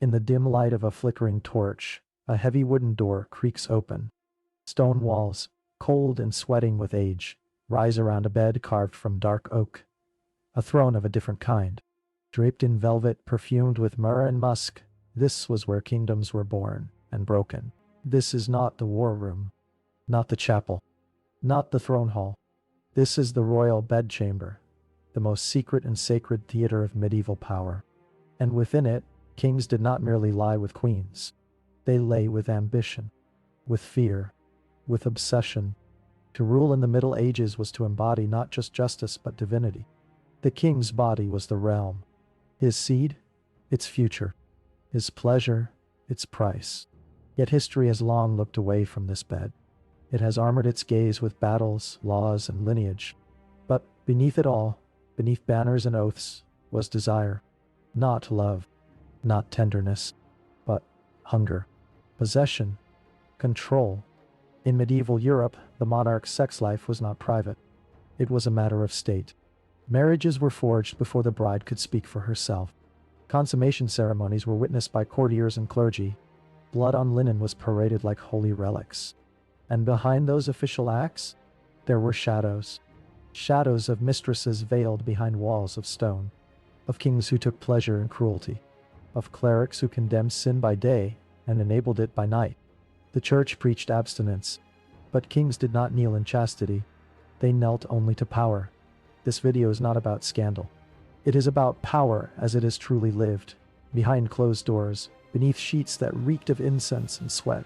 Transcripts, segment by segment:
In the dim light of a flickering torch, a heavy wooden door creaks open. Stone walls, cold and sweating with age, rise around a bed carved from dark oak. A throne of a different kind. Draped in velvet perfumed with myrrh and musk, this was where kingdoms were born and broken. This is not the war room, not the chapel, not the throne hall. This is the royal bedchamber, the most secret and sacred theater of medieval power. And within it, kings did not merely lie with queens. They lay with ambition, with fear, with obsession. To rule in the Middle Ages was to embody not just justice but divinity. The king's body was the realm. His seed, its future. His pleasure, its price. Yet history has long looked away from this bed. It has armored its gaze with battles, laws, and lineage. But beneath it all, beneath banners and oaths, was desire. Not love, not tenderness, but hunger, possession, control. In medieval Europe, the monarch's sex life was not private. It was a matter of state. Marriages were forged before the bride could speak for herself. Consummation ceremonies were witnessed by courtiers and clergy. Blood on linen was paraded like holy relics. And behind those official acts, there were shadows. Shadows of mistresses veiled behind walls of stone. Of kings who took pleasure in cruelty. Of clerics who condemned sin by day and enabled it by night. The church preached abstinence. But kings did not kneel in chastity. They knelt only to power. This video is not about scandal. It is about power as it is truly lived, behind closed doors, beneath sheets that reeked of incense and sweat.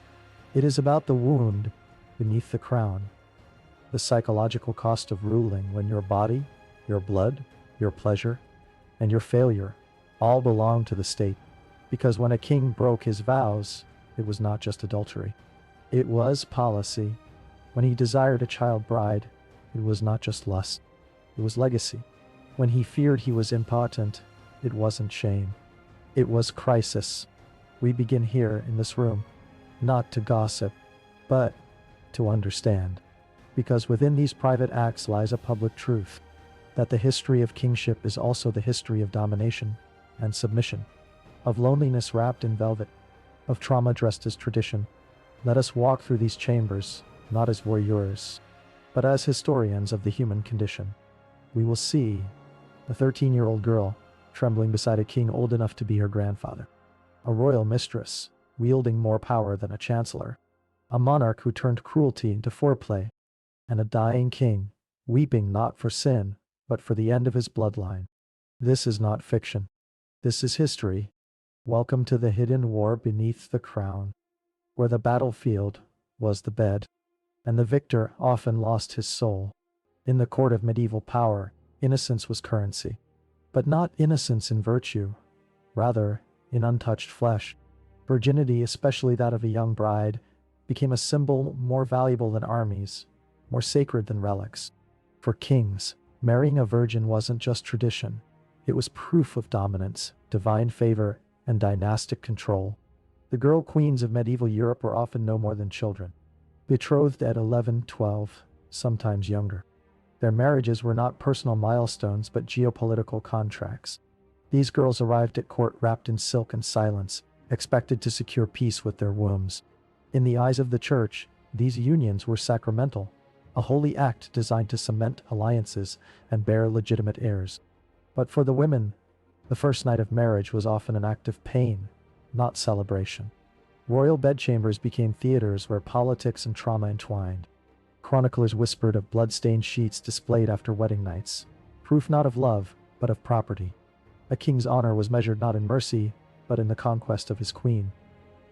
It is about the wound beneath the crown, the psychological cost of ruling when your body, your blood, your pleasure, and your failure all belong to the state. Because when a king broke his vows, it was not just adultery. It was policy. When he desired a child bride, it was not just lust. It was legacy. When he feared he was impotent, it wasn't shame. It was crisis. We begin here in this room, not to gossip, but to understand. Because within these private acts lies a public truth, that the history of kingship is also the history of domination and submission, of loneliness wrapped in velvet, of trauma dressed as tradition. Let us walk through these chambers, not as voyeurs, but as historians of the human condition. We will see a 13-year-old girl trembling beside a king old enough to be her grandfather, a royal mistress wielding more power than a chancellor, a monarch who turned cruelty into foreplay, and a dying king weeping not for sin, but for the end of his bloodline. This is not fiction. This is history. Welcome to the hidden war beneath the crown, where the battlefield was the bed, and the victor often lost his soul. In the court of medieval power, innocence was currency, but not innocence in virtue, rather in untouched flesh. Virginity, especially that of a young bride, became a symbol more valuable than armies, more sacred than relics. For kings, marrying a virgin wasn't just tradition. It was proof of dominance, divine favor, and dynastic control. The girl queens of medieval Europe were often no more than children, betrothed at 11, 12, sometimes younger. Their marriages were not personal milestones but geopolitical contracts. These girls arrived at court wrapped in silk and silence, expected to secure peace with their wombs. In the eyes of the church, these unions were sacramental, a holy act designed to cement alliances and bear legitimate heirs. But for the women, the first night of marriage was often an act of pain, not celebration. Royal bedchambers became theaters where politics and trauma entwined. Chroniclers whispered of blood-stained sheets displayed after wedding nights, proof not of love, but of property. A king's honor was measured not in mercy, but in the conquest of his queen.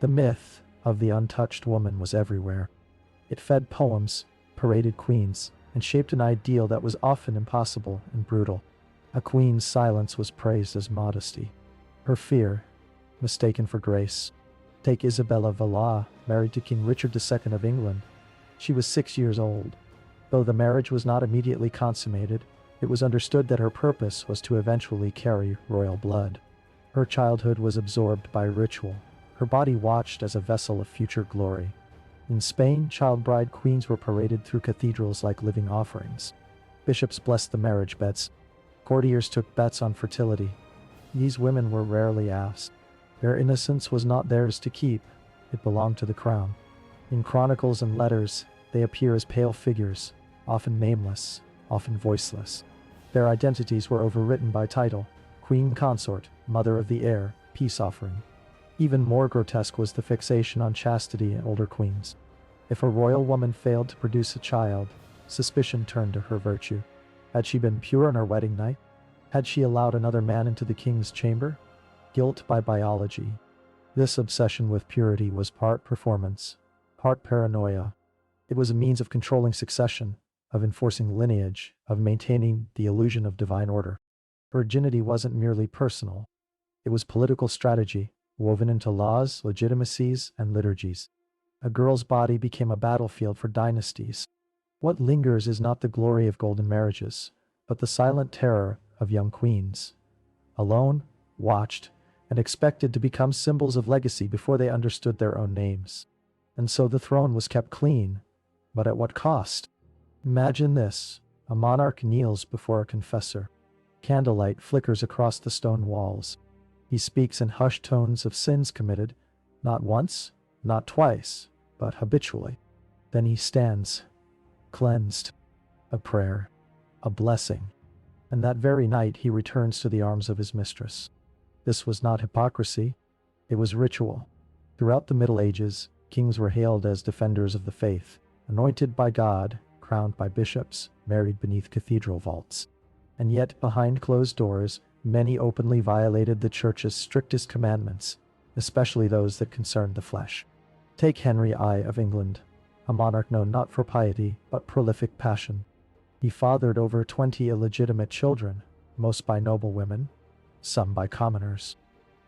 The myth of the untouched woman was everywhere. It fed poems, paraded queens, and shaped an ideal that was often impossible and brutal. A queen's silence was praised as modesty. Her fear, mistaken for grace. Take Isabella Valois, married to King Richard II of England. She was 6 years old. Though the marriage was not immediately consummated, it was understood that her purpose was to eventually carry royal blood. Her childhood was absorbed by ritual, her body watched as a vessel of future glory. In Spain, child bride queens were paraded through cathedrals like living offerings. Bishops blessed the marriage beds. Courtiers took bets on fertility. These women were rarely asked. Their innocence was not theirs to keep, it belonged to the crown. In chronicles and letters, they appear as pale figures, often nameless, often voiceless. Their identities were overwritten by title: queen consort, mother of the heir, peace offering. Even more grotesque was the fixation on chastity in older queens. If a royal woman failed to produce a child, suspicion turned to her virtue. Had she been pure on her wedding night? Had she allowed another man into the king's chamber? Guilt by biology. This obsession with purity was part performance, part paranoia. It was a means of controlling succession, of enforcing lineage, of maintaining the illusion of divine order. Virginity wasn't merely personal. It was political strategy, woven into laws, legitimacies, and liturgies. A girl's body became a battlefield for dynasties. What lingers is not the glory of golden marriages, but the silent terror of young queens. Alone, watched, and expected to become symbols of legacy before they understood their own names. And so the throne was kept clean, but at what cost? Imagine this: a monarch kneels before a confessor. Candlelight flickers across the stone walls. He speaks in hushed tones of sins committed, not once, not twice, but habitually. Then he stands, cleansed. A prayer, a blessing. And that very night he returns to the arms of his mistress. This was not hypocrisy, it was ritual. Throughout the Middle Ages, kings were hailed as defenders of the faith, anointed by God, crowned by bishops, married beneath cathedral vaults. And yet, behind closed doors, many openly violated the Church's strictest commandments, especially those that concerned the flesh. Take Henry I of England, a monarch known not for piety, but prolific passion. He fathered over 20 illegitimate children, most by noble women, some by commoners.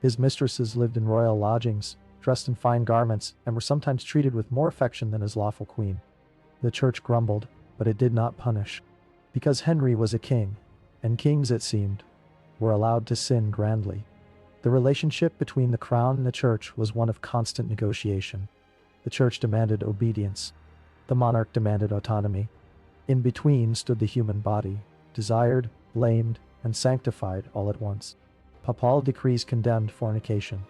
His mistresses lived in royal lodgings, dressed in fine garments, and were sometimes treated with more affection than his lawful queen. The Church grumbled, but it did not punish. Because Henry was a king, and kings, it seemed, were allowed to sin grandly. The relationship between the crown and the Church was one of constant negotiation. The Church demanded obedience. The monarch demanded autonomy. In between stood the human body, desired, blamed, and sanctified all at once. Papal decrees condemned fornication.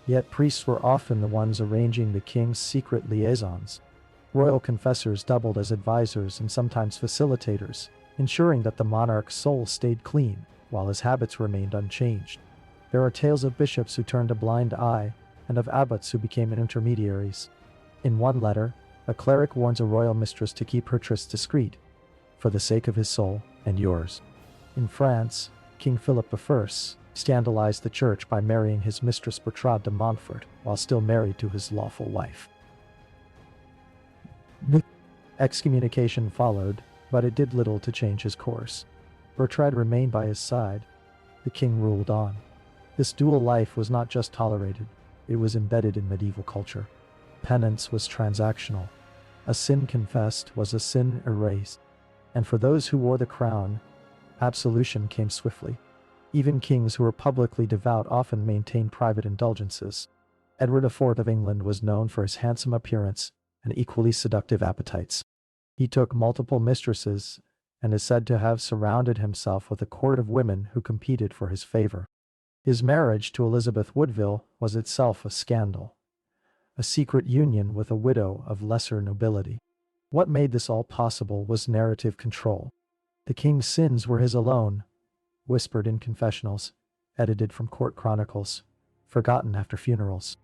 Yet priests were often the ones arranging the king's secret liaisons. Royal confessors doubled as advisors and sometimes facilitators, ensuring that the monarch's soul stayed clean, while his habits remained unchanged. There are tales of bishops who turned a blind eye, and of abbots who became intermediaries. In one letter, a cleric warns a royal mistress to keep her tryst discreet, for the sake of his soul and yours. In France, King Philip I scandalized the Church by marrying his mistress Bertrade de Montfort while still married to his lawful wife. Excommunication followed, but it did little to change his course. Bertrade remained by his side. The king ruled on. This dual life was not just tolerated, it was embedded in medieval culture. Penance was transactional. A sin confessed was a sin erased. And for those who wore the crown, absolution came swiftly. Even kings who were publicly devout often maintained private indulgences. Edward IV of England was known for his handsome appearance and equally seductive appetites. He took multiple mistresses and is said to have surrounded himself with a court of women who competed for his favor. His marriage to Elizabeth Woodville was itself a scandal, a secret union with a widow of lesser nobility. What made this all possible was narrative control. The king's sins were his alone, whispered in confessionals, edited from court chronicles, forgotten after funerals.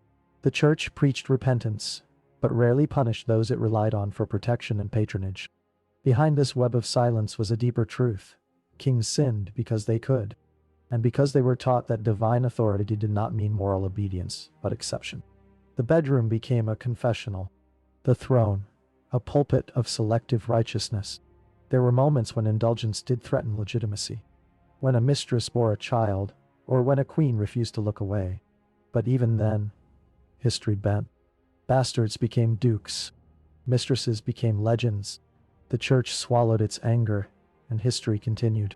The Church preached repentance, but rarely punished those it relied on for protection and patronage. Behind this web of silence was a deeper truth. Kings sinned because they could, and because they were taught that divine authority did not mean moral obedience, but exception. The bedroom became a confessional, the throne, a pulpit of selective righteousness. There were moments when indulgence did threaten legitimacy, when a mistress bore a child, or when a queen refused to look away. But even then, history bent. Bastards became dukes. Mistresses became legends. The Church swallowed its anger, and history continued.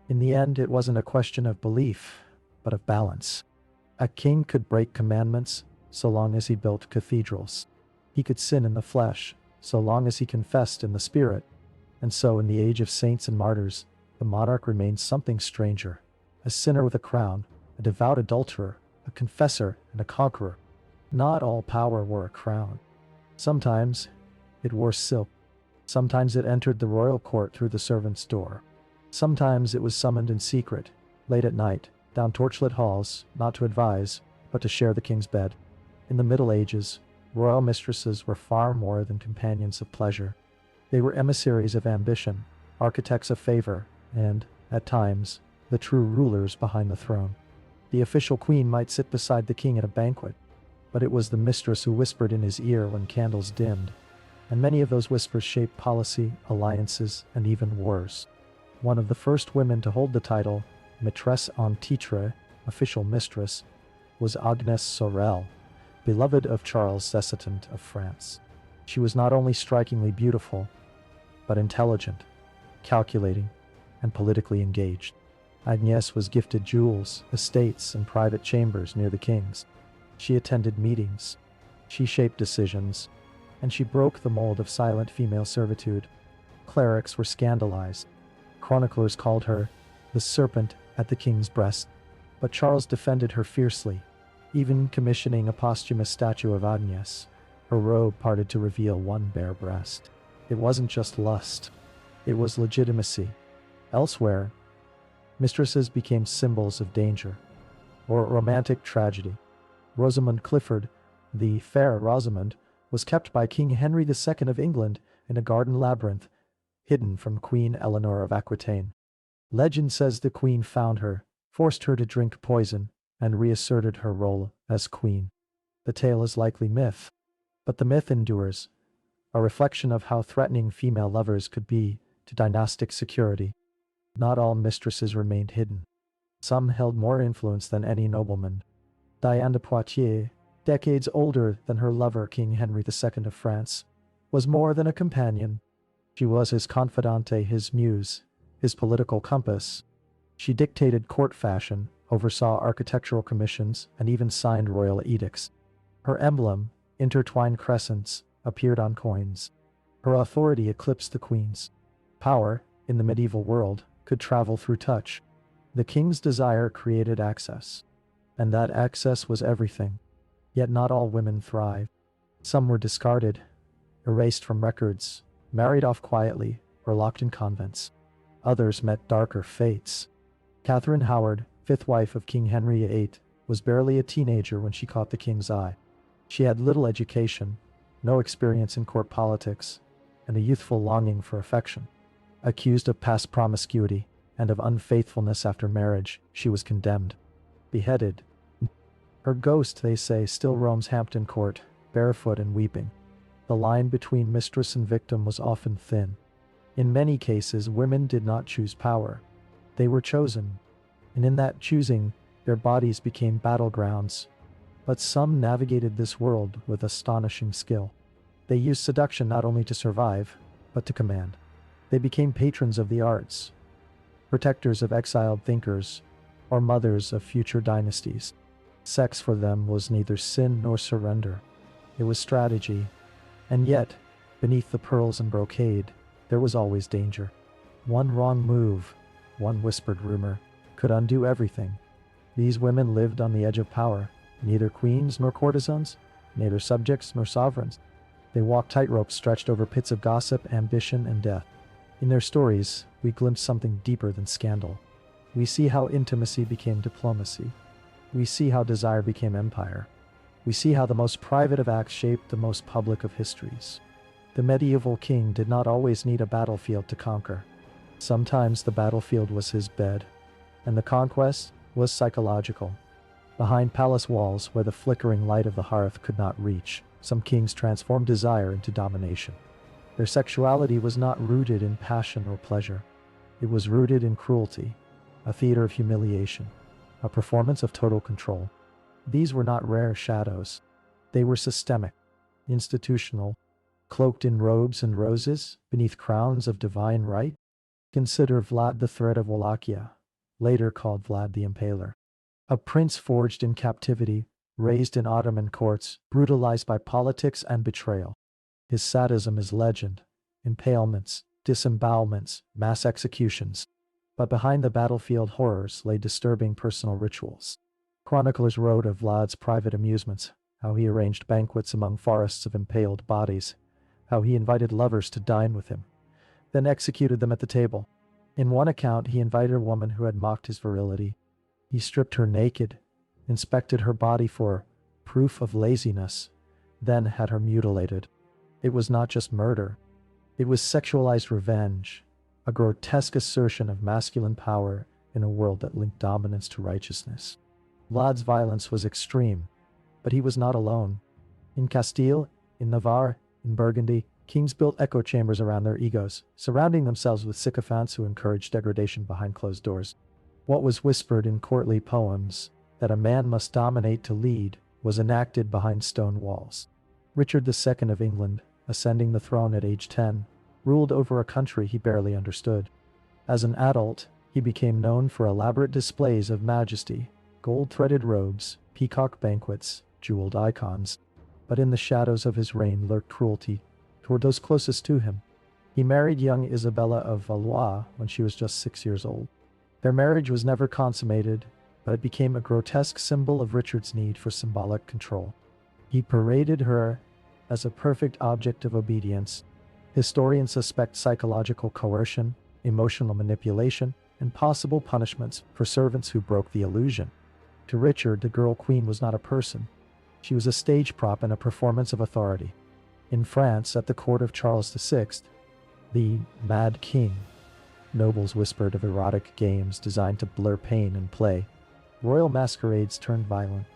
In the end, it wasn't a question of belief, but of balance. A king could break commandments so long as he built cathedrals. He could sin in the flesh so long as he confessed in the spirit. And so, in the age of saints and martyrs, the monarch remained something stranger, a sinner with a crown, a devout adulterer, a a confessor, and a conqueror. Not all power wore a crown. Sometimes it wore silk. Sometimes it entered the royal court through the servant's door. Sometimes it was summoned in secret, late at night, down torchlit halls, not to advise, but to share the king's bed. In the Middle Ages, royal mistresses were far more than companions of pleasure. They were emissaries of ambition, architects of favor, and, at times, the true rulers behind the throne. The official queen might sit beside the king at a banquet, but it was the mistress who whispered in his ear when candles dimmed, and many of those whispers shaped policy, alliances, and even wars. One of the first women to hold the title, Maîtresse en titre, official mistress, was Agnès Sorel, beloved of Charles II of France. She was not only strikingly beautiful, but intelligent, calculating, and politically engaged. Agnès was gifted jewels, estates, and private chambers near the king's. She attended meetings, she shaped decisions, and she broke the mold of silent female servitude. Clerics were scandalized. Chroniclers called her the serpent at the king's breast, but Charles defended her fiercely, even commissioning a posthumous statue of Agnès, her robe parted to reveal one bare breast. It wasn't just lust, it was legitimacy. Elsewhere, mistresses became symbols of danger, or romantic tragedy. Rosamund Clifford, the Fair Rosamund, was kept by King Henry II of England in a garden labyrinth, hidden from Queen Eleanor of Aquitaine. Legend says the queen found her, forced her to drink poison, and reasserted her role as queen. The tale is likely myth, but the myth endures, a reflection of how threatening female lovers could be to dynastic security. Not all mistresses remained hidden. Some held more influence than any nobleman. Diane de Poitiers, decades older than her lover King Henry II of France, was more than a companion. She was his confidante, his muse, his political compass. She dictated court fashion, oversaw architectural commissions, and even signed royal edicts. Her emblem, intertwined crescents, appeared on coins. Her authority eclipsed the queen's. Power, in the medieval world, could travel through touch. The king's desire created access, and that access was everything. Yet not all women thrived. Some were discarded, erased from records, married off quietly, or locked in convents. Others met darker fates. Catherine Howard, fifth wife of King Henry VIII, was barely a teenager when she caught the king's eye. She had little education, no experience in court politics, and a youthful longing for affection. Accused of past promiscuity and of unfaithfulness after marriage, she was condemned. Beheaded. Her ghost, they say, still roams Hampton Court, barefoot and weeping. The line between mistress and victim was often thin. In many cases, women did not choose power. They were chosen, and in that choosing, their bodies became battlegrounds. But some navigated this world with astonishing skill. They used seduction not only to survive, but to command. They became patrons of the arts, protectors of exiled thinkers, or mothers of future dynasties. Sex for them was neither sin nor surrender. It was strategy. And yet, beneath the pearls and brocade, there was always danger. One wrong move, one whispered rumor, could undo everything. These women lived on the edge of power, neither queens nor courtesans, neither subjects nor sovereigns. They walked tightropes stretched over pits of gossip, ambition, and death. In their stories, we glimpse something deeper than scandal. We see how intimacy became diplomacy. We see how desire became empire. We see how the most private of acts shaped the most public of histories. The medieval king did not always need a battlefield to conquer. Sometimes the battlefield was his bed, and the conquest was psychological. Behind palace walls, where the flickering light of the hearth could not reach, some kings transformed desire into domination. Their sexuality was not rooted in passion or pleasure. It was rooted in cruelty, a theater of humiliation, a performance of total control. These were not rare shadows. They were systemic, institutional, cloaked in robes and roses, beneath crowns of divine right. Consider Vlad the Thread of Wallachia, later called Vlad the Impaler. A prince forged in captivity, raised in Ottoman courts, brutalized by politics and betrayal. His sadism is legend, impalements, disembowelments, mass executions. But behind the battlefield horrors lay disturbing personal rituals. Chroniclers wrote of Vlad's private amusements, how he arranged banquets among forests of impaled bodies, how he invited lovers to dine with him, then executed them at the table. In one account, he invited a woman who had mocked his virility. He stripped her naked, inspected her body for proof of laziness, then had her mutilated. It was not just murder. It was sexualized revenge, a grotesque assertion of masculine power in a world that linked dominance to righteousness. Vlad's violence was extreme, but he was not alone. In Castile, in Navarre, in Burgundy, kings built echo chambers around their egos, surrounding themselves with sycophants who encouraged degradation behind closed doors. What was whispered in courtly poems, that a man must dominate to lead, was enacted behind stone walls. Richard II of England, ascending the throne at age 10, ruled over a country he barely understood. As an adult, he became known for elaborate displays of majesty, gold-threaded robes, peacock banquets, jeweled icons. But in the shadows of his reign lurked cruelty toward those closest to him. He married young Isabella of Valois when she was just 6 years old. Their marriage was never consummated, but it became a grotesque symbol of Richard's need for symbolic control. He paraded her as a perfect object of obedience. Historians suspect psychological coercion, emotional manipulation, and possible punishments for servants who broke the illusion. To Richard, the girl queen was not a person. She was a stage prop and a performance of authority. In France, at the court of Charles VI, the Mad King, nobles whispered of erotic games designed to blur pain and play. Royal masquerades turned violent.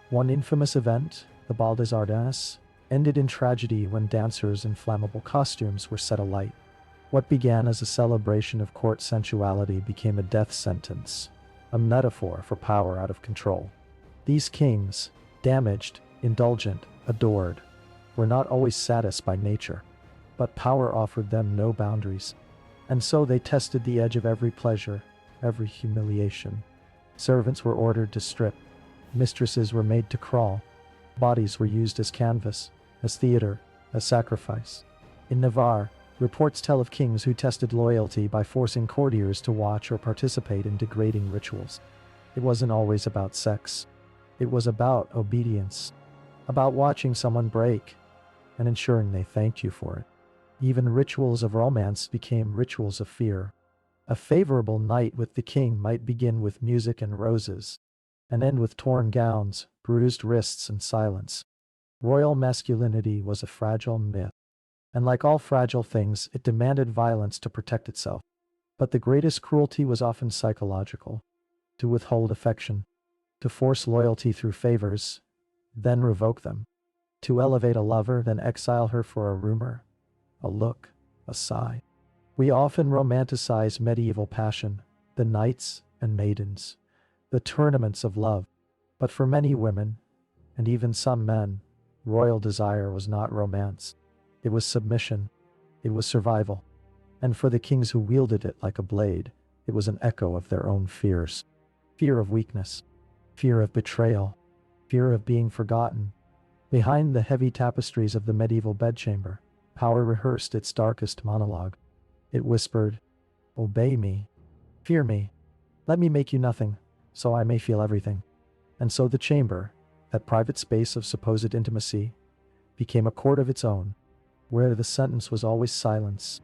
One infamous event, the Bal des Ardennes, ended in tragedy when dancers in flammable costumes were set alight. What began as a celebration of court sensuality became a death sentence, a metaphor for power out of control. These kings, damaged, indulgent, adored, were not always sadists by nature, but power offered them no boundaries, and so they tested the edge of every pleasure, every humiliation. Servants were ordered to strip, mistresses were made to crawl, bodies were used as canvas, as theater, as sacrifice. In Navarre, reports tell of kings who tested loyalty by forcing courtiers to watch or participate in degrading rituals. It wasn't always about sex. It was about obedience, about watching someone break and ensuring they thanked you for it. Even rituals of romance became rituals of fear. A favorable night with the king might begin with music and roses, and end with torn gowns, bruised wrists, and silence. Royal masculinity was a fragile myth, and like all fragile things, it demanded violence to protect itself. But the greatest cruelty was often psychological: to withhold affection, to force loyalty through favors, then revoke them, to elevate a lover, then exile her for a rumor, a look, a sigh. We often romanticize medieval passion, the knights and maidens, the tournaments of love. But for many women, and even some men, royal desire was not romance. It was submission. It was survival. And for the kings who wielded it like a blade, it was an echo of their own fears. Fear of weakness, fear of betrayal, fear of being forgotten. Behind the heavy tapestries of the medieval bedchamber, power rehearsed its darkest monologue. It whispered, "Obey me, fear me, let me make you nothing, so I may feel everything." And so the chamber, that private space of supposed intimacy, became a court of its own, where the sentence was always silence,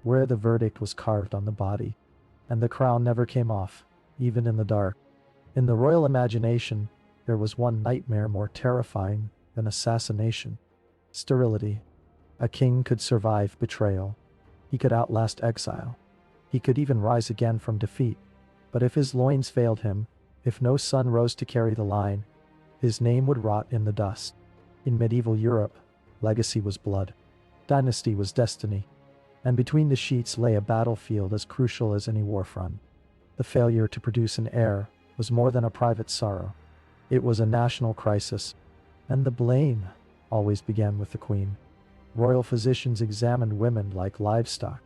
where the verdict was carved on the body, and the crown never came off, even in the dark. In the royal imagination, there was one nightmare more terrifying than assassination: sterility. A king could survive betrayal. He could outlast exile. He could even rise again from defeat. But if his loins failed him, if no son rose to carry the line, his name would rot in the dust. In medieval Europe, legacy was blood. Dynasty was destiny. And between the sheets lay a battlefield as crucial as any war front. The failure to produce an heir was more than a private sorrow. It was a national crisis. And the blame always began with the queen. Royal physicians examined women like livestock.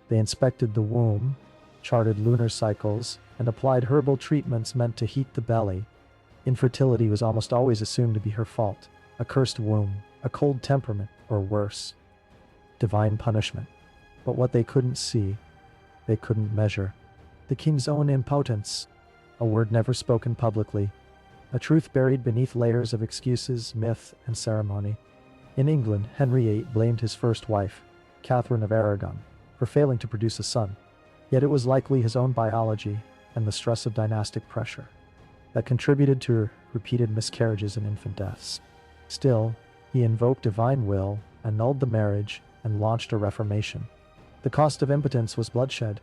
They inspected the womb, charted lunar cycles, and applied herbal treatments meant to heat the belly. Infertility was almost always assumed to be her fault: a cursed womb, a cold temperament, or worse, divine punishment. But what they couldn't see, they couldn't measure: the king's own impotence, a word never spoken publicly, a truth buried beneath layers of excuses, myth, and ceremony. In England, Henry VIII blamed his first wife, Catherine of Aragon, for failing to produce a son. Yet it was likely his own biology and the stress of dynastic pressure that contributed to her repeated miscarriages and infant deaths. Still, he invoked divine will, annulled the marriage, and launched a reformation. The cost of impotence was bloodshed.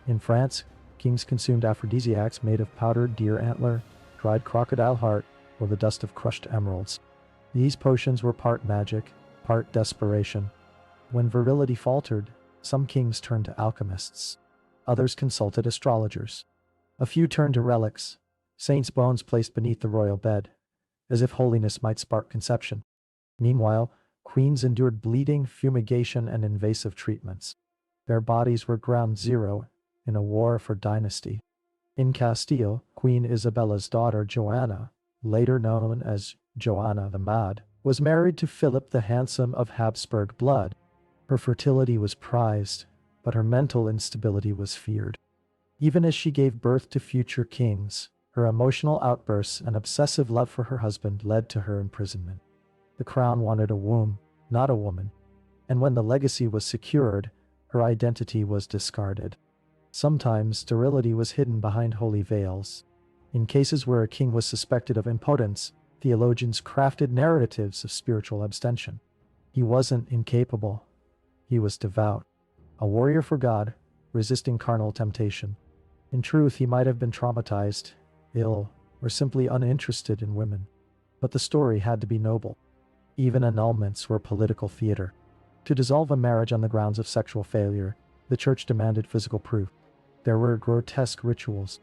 In France, kings consumed aphrodisiacs made of powdered deer antler, dried crocodile heart, or the dust of crushed emeralds. These potions were part magic, part desperation. When virility faltered, some kings turned to alchemists. Others consulted astrologers. A few turned to relics, saints' bones placed beneath the royal bed, as if holiness might spark conception. Meanwhile, queens endured bleeding, fumigation, and invasive treatments. Their bodies were ground zero in a war for dynasty. In Castile, Queen Isabella's daughter Joanna, later known as Joanna the Mad, was married to Philip the Handsome of Habsburg blood. Her fertility was prized, but her mental instability was feared. Even as she gave birth to future kings, her emotional outbursts and obsessive love for her husband led to her imprisonment. The crown wanted a womb, not a woman, and when the legacy was secured, her identity was discarded. Sometimes sterility was hidden behind holy veils. In cases where a king was suspected of impotence, theologians crafted narratives of spiritual abstention. He wasn't incapable. He was devout, a warrior for God, resisting carnal temptation. In truth, he might have been traumatized, ill, or simply uninterested in women. But the story had to be noble. Even annulments were political theater. To dissolve a marriage on the grounds of sexual failure, the church demanded physical proof. There were grotesque rituals,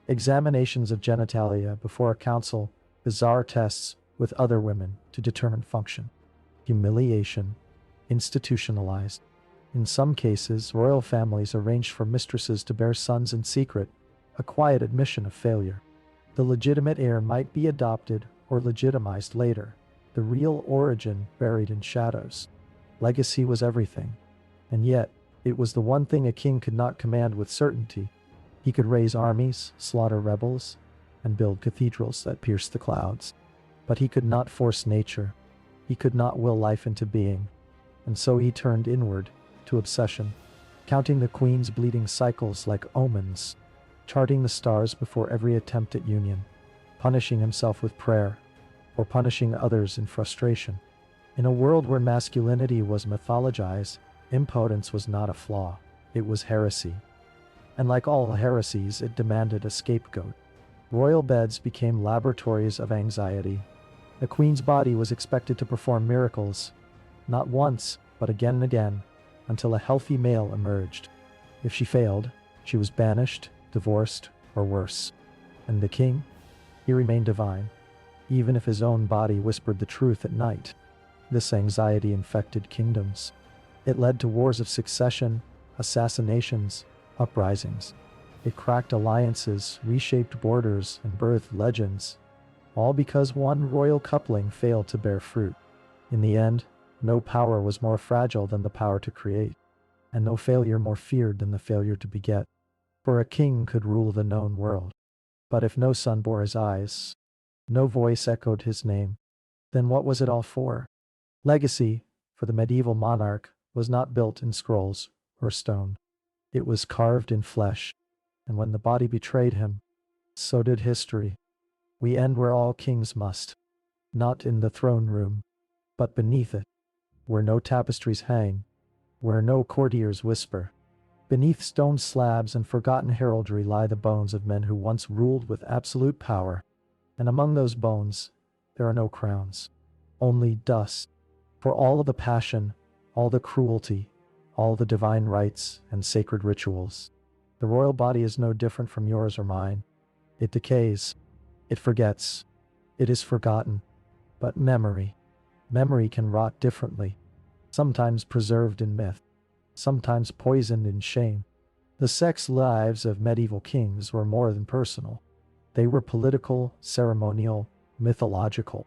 examinations of genitalia before a council, bizarre tests with other women to determine function. Humiliation, institutionalized. In some cases, royal families arranged for mistresses to bear sons in secret, a quiet admission of failure. The legitimate heir might be adopted or legitimized later, the real origin buried in shadows. Legacy was everything, and yet it was the one thing a king could not command with certainty. He could raise armies, slaughter rebels, and build cathedrals that pierced the clouds. But he could not force nature. He could not will life into being. And so he turned inward, to obsession, counting the queen's bleeding cycles like omens, charting the stars before every attempt at union, punishing himself with prayer, or punishing others in frustration. In a world where masculinity was mythologized, impotence was not a flaw, it was heresy. And like all heresies, it demanded a scapegoat. Royal beds became laboratories of anxiety. The queen's body was expected to perform miracles, not once, but again and again, until a healthy male emerged. If she failed, she was banished, divorced, or worse. And the king? He remained divine, even if his own body whispered the truth at night. This anxiety infected kingdoms. It led to wars of succession, assassinations, uprisings. It cracked alliances, reshaped borders, and birthed legends, all because one royal coupling failed to bear fruit. In the end, no power was more fragile than the power to create, and no failure more feared than the failure to beget. For a king could rule the known world, but if no son bore his eyes, no voice echoed his name, then what was it all for? Legacy, for the medieval monarch, was not built in scrolls or stone. It was carved in flesh, and when the body betrayed him, so did history. We end where all kings must, not in the throne room, but beneath it, where no tapestries hang, where no courtiers whisper. Beneath stone slabs and forgotten heraldry lie the bones of men who once ruled with absolute power, and among those bones, there are no crowns, only dust. For all of the passion, all the cruelty, all the divine rites and sacred rituals, the royal body is no different from yours or mine. It decays, it forgets, it is forgotten. But memory can rot differently, sometimes preserved in myth, sometimes poisoned in shame. The sex lives of medieval kings were more than personal. They were political, ceremonial, mythological.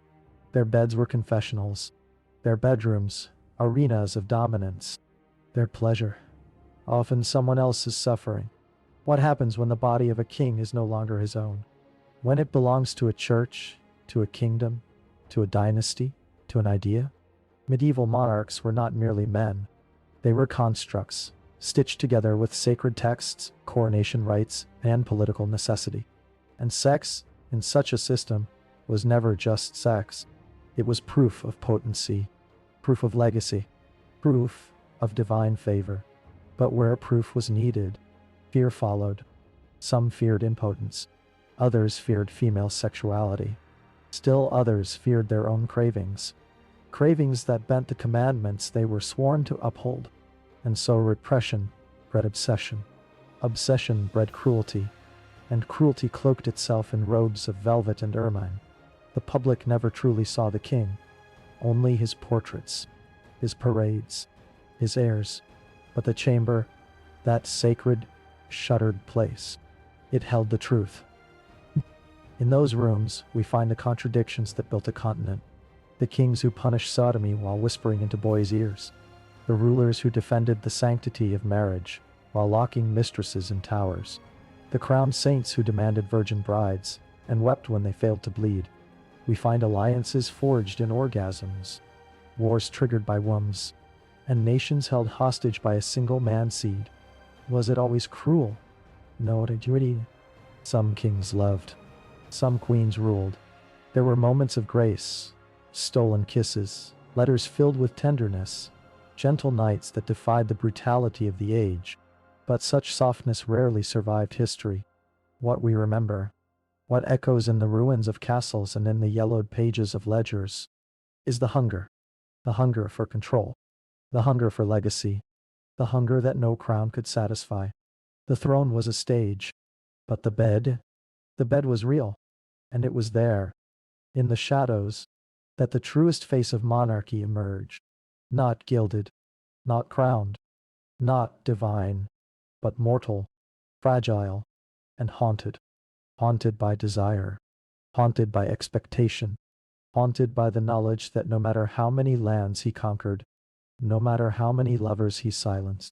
Their beds were confessionals, their bedrooms, arenas of dominance. Their pleasure, often someone else's suffering. What happens when the body of a king is no longer his own? When it belongs to a church, to a kingdom, to a dynasty, to an idea, medieval monarchs were not merely men. They were constructs, stitched together with sacred texts, coronation rites, and political necessity. And sex, in such a system, was never just sex. It was proof of potency, proof of legacy, proof of divine favor. But where proof was needed, fear followed. Some feared impotence. Others feared female sexuality. Still others feared their own cravings. Cravings that bent the commandments they were sworn to uphold. And so repression bred obsession. Obsession bred cruelty. And cruelty cloaked itself in robes of velvet and ermine. The public never truly saw the king. Only his portraits, his parades, his heirs. But the chamber, that sacred, shuttered place, it held the truth. In those rooms, we find the contradictions that built a continent. The kings who punished sodomy while whispering into boys' ears. The rulers who defended the sanctity of marriage while locking mistresses in towers. The crowned saints who demanded virgin brides and wept when they failed to bleed. We find alliances forged in orgasms, wars triggered by wombs, and nations held hostage by a single man-seed. Was it always cruel? No, did you really? Some kings loved. Some queens ruled. There were moments of grace, stolen kisses, letters filled with tenderness, gentle nights that defied the brutality of the age. But such softness rarely survived history. What we remember, what echoes in the ruins of castles and in the yellowed pages of ledgers, is the hunger for control, the hunger for legacy, the hunger that no crown could satisfy. The throne was a stage, but the bed was real, and it was there, in the shadows, that the truest face of monarchy emerged, not gilded, not crowned, not divine, but mortal, fragile, and haunted. Haunted by desire, haunted by expectation, haunted by the knowledge that no matter how many lands he conquered, no matter how many lovers he silenced,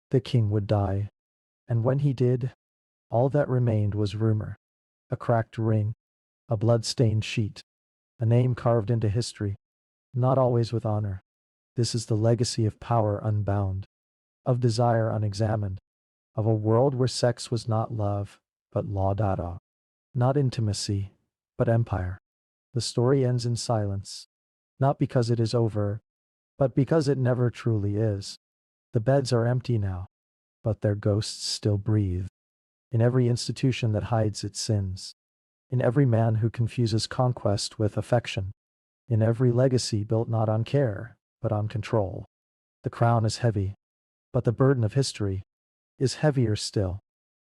the king would die. And when he did, all that remained was rumor, a cracked ring, a blood-stained sheet, a name carved into history, not always with honor. This is the legacy of power unbound, of desire unexamined, of a world where sex was not love, but law. Not intimacy, but empire. The story ends in silence, not because it is over, but because it never truly is. The beds are empty now, but their ghosts still breathe. In every institution that hides its sins. In every man who confuses conquest with affection. In every legacy built not on care, but on control. The crown is heavy, but the burden of history is heavier still.